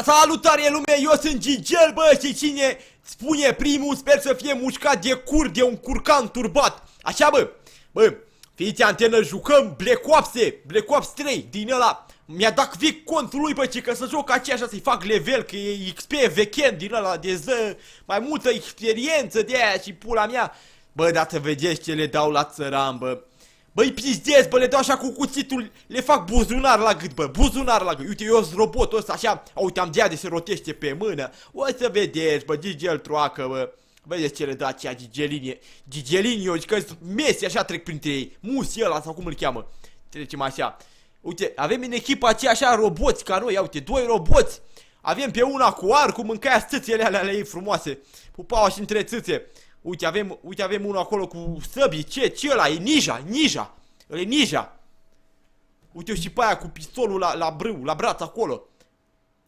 Salutare lume, eu sunt Gigel, bă, și cine spune primul sper să fie mușcat de cur de un curcan turbat. Așa, bă, fiți antenă, jucăm Black Ops 3 din ăla. Mi-a dat Vic contul lui, bă, că să joc aceea așa, să-i fac level, că e XP vechent din ăla de ză, mai multă experiență de aia și pula mea. Bă, dar să vedeți ce le dau la țăran, bă. Băi, pizdez, bă, le dau așa cu cuțitul, le fac buzunar la gât, bă, buzunar la gât. Uite, eu sunt robotul ăsta așa, uite, am de se rotește pe mână. O să vedeți, bă, Gigel troacă, bă. Vedeți ce le dă aceea Gigelinio, că Messi așa trec printre ei. Musi ăla, sau cum îl cheamă. Trecem așa. Uite, avem în echipa aceea așa roboți ca noi, ia uite, doi roboți. Avem pe una cu arcul, mâncaia țâțele alea ei frumoase. Pupau și între țâțe. Uite, avem unul acolo cu săbii. Ce ăla? E Ninja. E Ninja. Uite și pe aia cu pistolul la brâu, la braț acolo.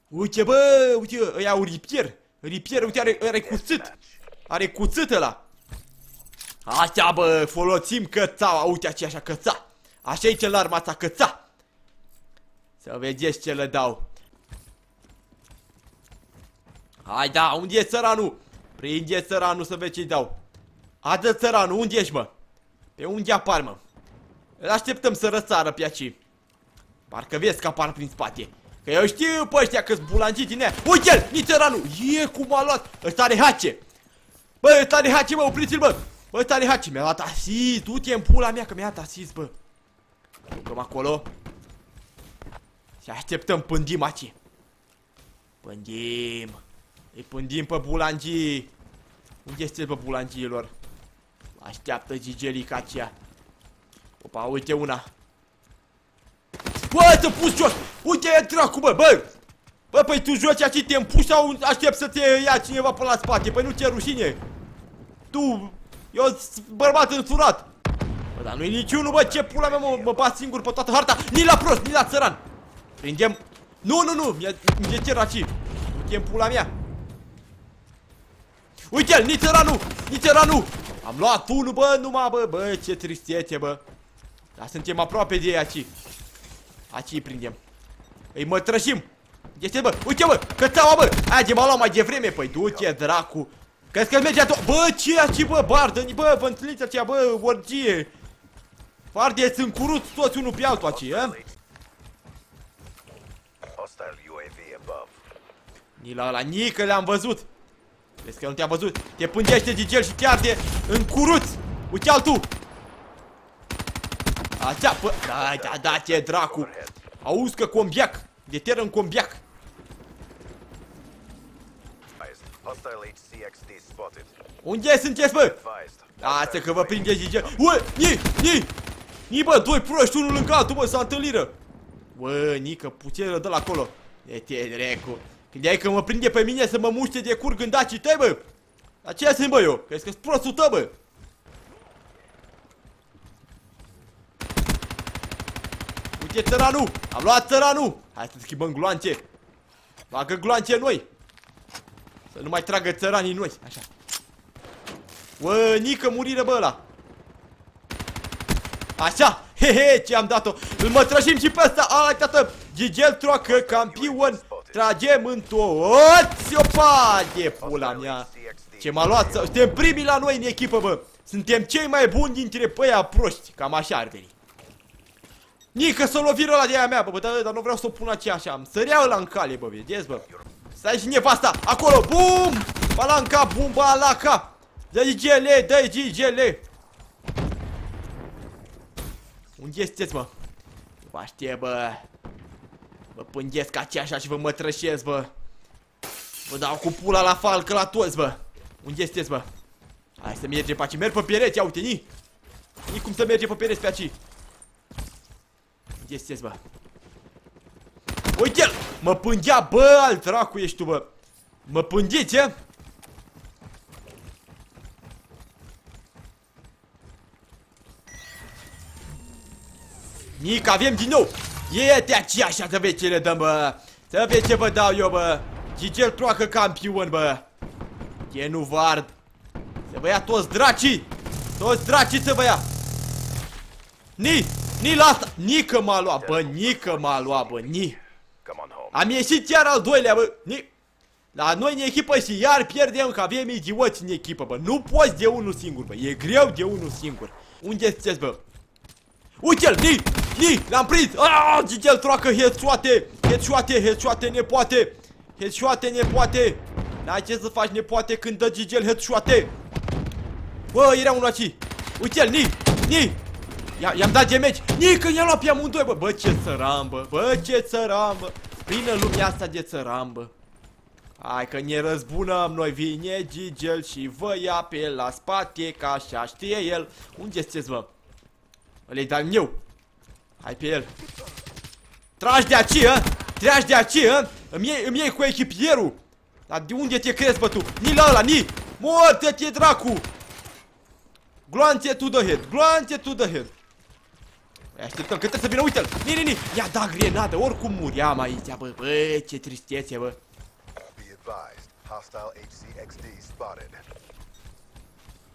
Uite, bă, uite, ăia au ripier, uite, are cuțit. Are cuțit ăla. Așa, bă, folosim cățaua, uite aceea așa, căța. Așa e cel arma asta, căța. Să vedeți ce le dau. Hai, da, unde e țăranul? Prinde țăranul să vezi ce-i dau. Adă țăranul, unde ești, mă? Pe unde apar, mă? Îl așteptăm să răsară pe aici. Parcă vezi că apar prin spate. Că eu știu pe ăștia că-s bulangii din aia. Uite-l, nici țăranul. E cum a luat. Ăsta are hace. Bă, ăsta are hace, mă, opriți-l, bă. Bă, ăsta are hace. Mi-a dat asist. Du-te în pula mea că mi-a dat asist, bă. Jucăm acolo. Și așteptăm, pândim aici. Pândim. Îi pândim pe bulangii. Unde este pe bulangiilor? Așteaptă Gigelica aceea. Opa, uite una. Bă, te pus jos! Uite, e dracu, bă! Bă, păi tu joci aici, te împuși sau aștept să te ia cineva pe la spate? Păi nu ți-e rușine? Tu, eu sunt bărbat însurat. Bă, dar nu-i niciunul, bă, ce pula mea, mă bat singur pe toată harta. Ni la prost, ni la țăran. Prindem. Nu, mi-e cer aici. Uite în pula mea. Uite-l, nici țăranul. Am luat unul, bă, numai, bă, ce tristețe, bă. Dar suntem aproape de ei aici. Aici îi prindem. Îi mătrășim. Este, bă, uite, bă, cățaua, bă. Aia de m-a luat mai devreme, păi, du-te, dracu. Crezi că merge atunci. Bă, ce aici, bă, bardă, bă, vă întâlniți aceea, bă, orgie. Fardeți încuruți toți unul pe altul aici, Ni la ăla, nică le-am văzut. Vezi că nu te-a văzut. Te pândește Gigel și te arde în curuț. Uite altul. Așa, bă, da, ce dracu. Auzi că combiac. De teră în combiac. Unde sunteți, bă? Asta că vă prinde Gigel. Ue, ni, bă, doi proști, unul lângă altul, bă, s-a întâlniră. Bă, nică, puțin dă-l acolo. E te drecu. Gândeai că mă prinde pe mine să mă muște de cur gândacii tăi, bă? Aceea sunt, bă, eu. Crezi că-s prostul tău, bă? Uite țăranul. Am luat țăranul. Hai să schimbăm gloanțe. Bagă gloanțe noi. Să nu mai tragă țăranii noi. Așa. Bă, nică muriră, bă, ăla. Așa. Hehe, ce am dat-o. Îl mătrășim și pe ăsta. Ai, tată. Gigel troacă, campion. Tragem în toți. Opa, de pula mea. Ce m-a luat. Suntem primii la noi în echipă, bă. Suntem cei mai buni dintre păia proști. Cam așa ar veni. Nică să loviră ăla de aia mea, bă, dar nu vreau să o pun aceea așa. Îmi sărea ăla în cale, bă, vedeți, bă. Stai și nevasta. Acolo, bum. Balanca, bum, balaca. Dă-i Gigele, dă-i Gigele. Unde sunteți, mă? Vă aștept, bă. Vă pândesc aceea așa și vă mătrășesc, bă. Vă dau cu pula la falcă la toți, bă. Unde sunteți, bă? Hai să mergem pe aici. Merg pe pereți, ia uite, ni cum să merge pe pereți pe aici. Unde sunteți, bă? Uite-l! Mă pândea, bă, al dracu ești tu, bă. Mă pândiți, e? Nic, avem din nou. E-te aici așa să vezi ce le dăm, bă. Să vezi ce vă dau eu, bă. Gigel troacă campion, bă. Ce nu vă ard. Să vă ia toți dracii. Toți dracii să vă ia. Ni la asta. Nică m-a luat, bă. Nică m-a luat, bă. Ni. Am ieșit chiar al doilea, bă. La noi în echipă și iar pierdem că avem idioți în echipă, bă. Nu poți de unul singur, bă. E greu de unul singur. Unde sunteți, bă? Uite-l, l-am prins. Aaaa, Gigel troacă headshot-e, nepoate. Headshot-e, nepoate. N-ai ce să faci, nepoate, când dă Gigel headshot-e. Bă, era unul aici. Uite-l, I-am dat damage. Că i-am luat pe amândoi, bă. Bă, ce țăran, bă. Bă, ce țăran, bă. Plină lumea asta de țăran, bă. Hai că ne răzbunăm, noi vine Gigel și vă ia pe el la spate, ca așa știe el. Unde sunteți, bă? Ăla-i de-al meu. Hai pe el. Tragi de aici, hă? Tragi de aici, hă? Îmi iei cu echipierul. Dar de unde te crezi, bă, tu? Ni la ăla, ni! Moartă-te, dracu! Gloanțe to the head, gloanțe to the head. Așteptăm că trebuie să vină, uite-l! Ni! I-a dat grenadă, oricum muream aici, bă. Bă, ce tristețe, bă.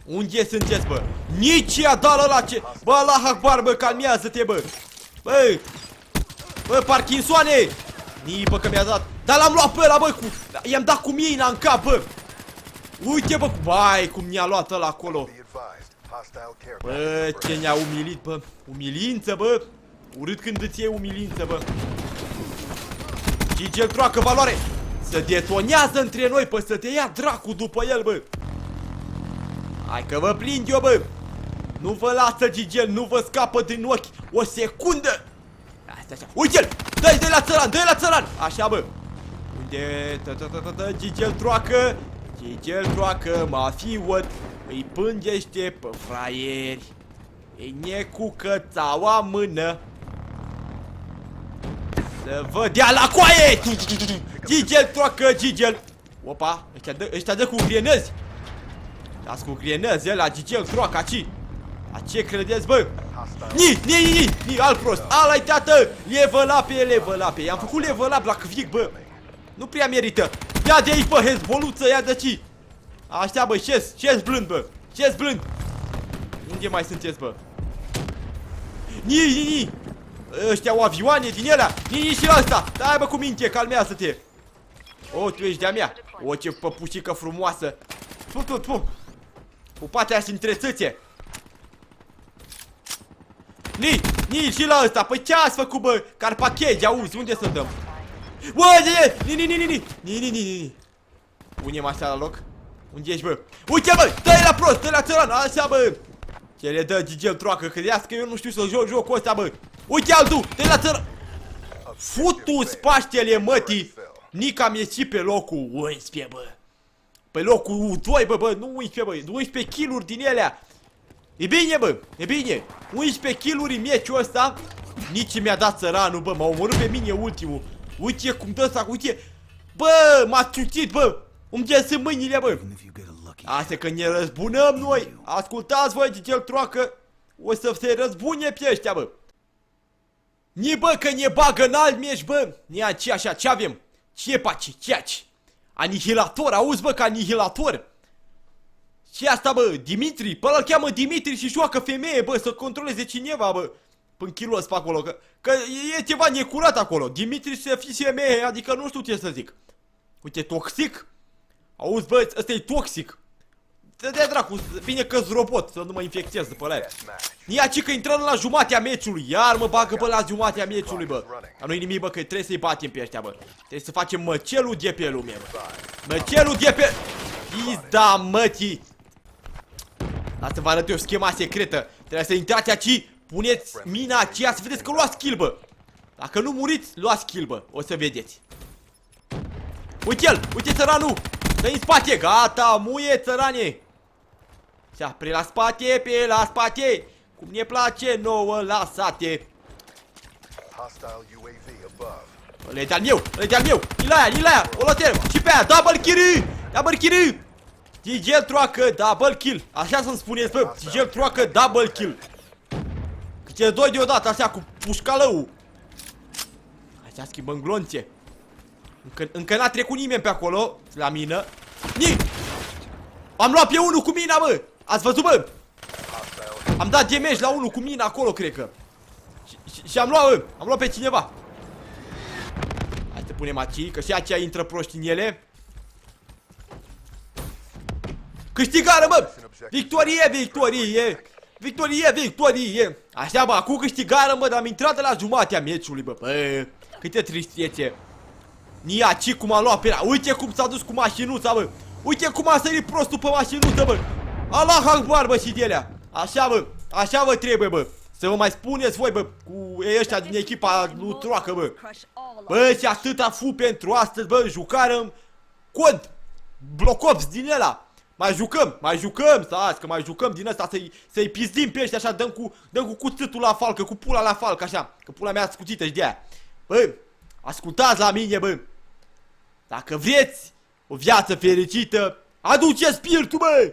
Unde sunteți, bă? Nici i-a dat ăla ce... Bă, Allah Akbar, bă, calmează-te, bă. Bă, Parkinsoane! Nii, bă, că mi-a dat. Dar l-am luat pe ăla, bă, i-am dat cu mina în cap, bă. Uite, bă, vai, cum mi-a luat ăla acolo. Bă, ce ne-a umilit, bă. Umilință, bă. Urât când îți iei umilință, bă. Gigel troacă valoare. Se detonează între noi, pă, să te ia dracu după el, bă. Hai că vă prind eu, bă. Nu vă lasă, Gigel, nu vă scapă din ochi o secundă. Asta, așa. Uite-l! Dă-i la țăran, dă-i la țăran. Așa, bă. Unde? Gigel troacă. Gigel troacă, mafiot. Îi pângește pe fraieri. Îi necu cățaua mână. Să vă dea la coaie. Gigel troacă, Gigel. Opa, ăștia dă cu grenăzi. Dați cu grenăzi, ăla, Gigel troacă, aici. A ce credeți, bă? Ni, alt prost. Ala-i, tată. Level up. I-am făcut level up la Kvick, bă. Nu prea merită. Ia de aici, bă, hezboluță, ia de aici. Așa, bă, șez blând, bă. Șez blând. Unde mai sunteți, bă? Ni. Ăștia au avioane din ele. Ni și ăsta. Dai, bă, cu minte, calmează-te. O, tu ești de-a mea. O, ce păpușică frumoasă. Pupate aia între țâțe. Ni, și la ăsta. Păi ce ați făcut, bă? Carpachegi, auzi, unde să dăm? Bă, ni. Punem așa la loc. Unde ești, bă? Uite, bă, dă-i la prost, dă-i la țăran, așa, bă. Ce le dă Gigel troacă, credeți că eu nu știu să joc jocul ăsta, bă. Uite altul, dă-i la țăran. Futu-ți paștele, mătii. Nica am ieșit pe locul 11, bă. Pe locul 2, bă, nu 11, bă. 11 kill-uri din elea. E bine, bă, e bine. 11 kill-uri în meciul ăsta. Nici mi-a dat țăranul, bă. M-a omorât pe mine ultimul. Uite cum dă ăsta, uite. Bă, m-a ciutit, bă. Unde sunt mâinile, bă? Asta că ne răzbunăm noi. Ascultați voi, Gigel troacă. O să se răzbune pe ăștia, bă. Ni, bă, că ne bagă în alt meci, bă. Ia, ce așa, ce avem? Ce paci, ce-aci? Anihilator, auzi, bă, că anihilator. Ce asta, bă? Dimitri? Păi îl cheamă Dimitri și joacă femeie, bă, să controleze cineva, bă. Până kilul ăsta acolo, că e ceva necurat acolo. Dimitri să fie femeie, adică nu știu ce să zic. Uite, toxic. Auzi, bă, ăsta e toxic. Dă-te dracu, bine că-s robot, să nu mă infectez după aia. Ia ci că intrăm la jumatea meciului. Iar mă bagă, bă, la jumatea meciului, bă. Dar nu-i nimic, bă, că trebuie să-i batem pe ăștia, bă. Trebuie să facem măcelul de pe lume, bă. Măcelul de pe... Pizda, mătii. Lasă să vă arăt eu schema secretă. Trebuie să intrați aici, puneți mina aceea, să vedeți că luați kill, bă. Dacă nu muriți, luați kill, bă. O să vedeți. Uite-l, uite țăranul. Dă-i în spate, gata, muie, țărane. Așa, pe la spate, cum ne place nouă la sate. Ăla-i de-al meu, Ilaia, o lotem, și pe aia, double kill. Gigel troacă, double kill. Așa să-mi spuneți, bă, Gigel troacă, double kill. Câte doi deodată, așa, cu pușcalău. Așa schimbăm glonțe. Încă n-a trecut nimeni pe acolo, la mină. Am luat pe unul cu mina, bă. Ați văzut, bă? Am dat damage la unul cu mina acolo, cred că. Și am luat, bă. Am luat pe cineva. Hai să punem aici, că și aceea intră proști în ele. Câștigară, mă! Victorie, victorie! Victorie, victorie! Așa, bă, acum câștigară, mă, dar am intrat de la jumatea meciului, bă. Bă, câte tristețe. Niaci cum a luat pe ea. Uite cum s-a dus cu mașinuța, bă. Uite cum a sărit prostul pe mașinuță, bă. Allah Akbar, bă, și de alea. Așa, bă, așa vă trebuie, bă. Să vă mai spuneți voi, bă, cu ăștia din echipa lui Troacă, bă. Bă, și atâta fu pentru astăzi, bă, jucarăm cod Black Ops din ăla. Mai jucăm, stați, că mai jucăm din ăsta să-i pizdim pe ăștia așa, dăm cu cuțitul la falcă, cu pula la falcă, așa, că pula mea scuțită și de aia. Bă, ascultați la mine, bă. Dacă vreți o viață fericită, aduceți spiritul, bă!